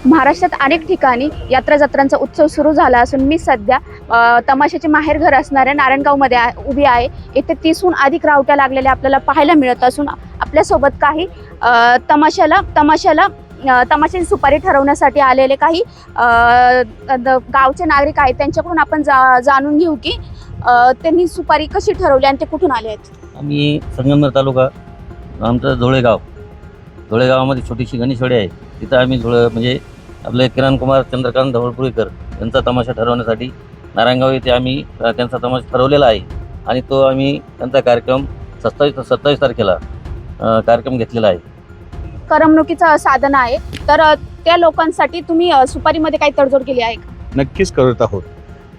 महाराष्ट्रात अनेक ठिकाणी यात्रा जत्रांचा उत्सव सुरू झाला असून मी सध्या तमाशाचे माहेरघर असणाऱ्या नारायणगावमध्ये उभी आहे। इथे 30हून अधिक रावट्या लागलेल्या आपल्याला पाहायला मिळत असून आपल्यासोबत काही तमाशाची सुपारी ठरवण्यासाठी आलेले काही गावचे नागरिक आहेत। त्यांच्याकडून आपण जाणून घेऊ की त्यांनी सुपारी कशी ठरवली आणि ते कुठून आले आहेत। आम्ही संगमनेर तालुका, आमचं धुळेगावामध्ये छोटीशी गणेशवाडी आहे। तिथं आम्ही म्हणजे आपले किरण कुमार चंद्रकांत धवळपुरीकर यांचा तमाशा ठरवण्यासाठी नारायणगाव येथे आम्ही त्यांचा तमाशा ठरवलेला आहे आणि तो आम्ही त्यांचा कार्यक्रम 27 तारखेला कार्यक्रम घेतलेला आहे। करमणुकीचं साधन आहे, तर त्या लोकांसाठी तुम्ही सुपारीमध्ये काही तडजोड केली आहे का? नक्कीच करत आहोत,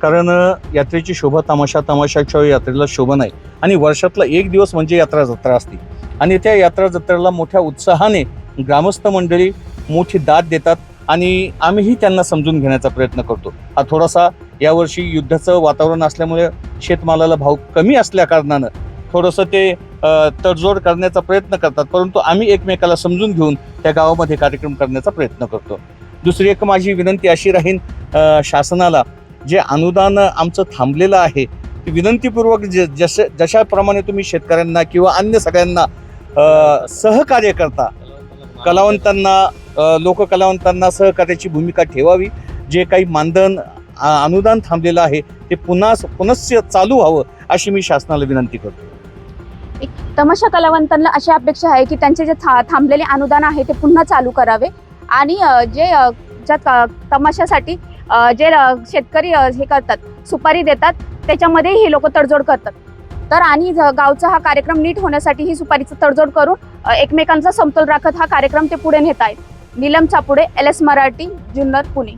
कारण यात्रेची शोभा तमाशाच्या यात्रेला शोभा नाही आणि वर्षातला एक दिवस म्हणजे यात्रा जत्रा असते आणि त्या यात्रा जत्रेला मोठ्या उत्साहाने ग्रामस्थ मंडळी मोठी दाद देतात आणि आम्हीही त्यांना समजून घेण्याचा प्रयत्न करतो। हा थोडासा यावर्षी युद्धाचं वातावरण असल्यामुळे शेतमालाला भाव कमी असल्या कारणानं थोडंसं ते तडजोड करण्याचा प्रयत्न करतात, परंतु आम्ही एकमेकाला समजून घेऊन त्या गावामध्ये कार्यक्रम करण्याचा प्रयत्न करतो। दुसरी एक माझी विनंती अशी राहील शासनाला, जे अनुदान आमचं थांबलेलं आहे ते विनंतीपूर्वक जशाप्रमाणे तुम्ही शेतकऱ्यांना किंवा अन्य सगळ्यांना सहकार्य करता, लोककलावंतांना सहकार्याची भूमिका ठेवावी। जे काही मानधन अनुदान थांबलेलं आहे ते पुनश्च चालू व्हावं अशी मी शासनाला विनंती करतो। तमाशा कलावंतांना अशी अपेक्षा आहे की त्यांचे जे थांबलेले अनुदान आहे ते पुन्हा चालू करावे आणि ज्या तमाशासाठी जे शेतकरी हे करतात, सुपारी देतात, त्याच्यामध्ये हे लोक तडजोड करतात। तर आणि गावचा हा कार्यक्रम नीट होण्यासाठी ही सुपारीचं तडजोड करून एकमेकांचा समतोल राखत हा कार्यक्रम ते पुढे नेत आहेत। नीलम चापुडे, LS मराठी, जुन्नर, पुणे।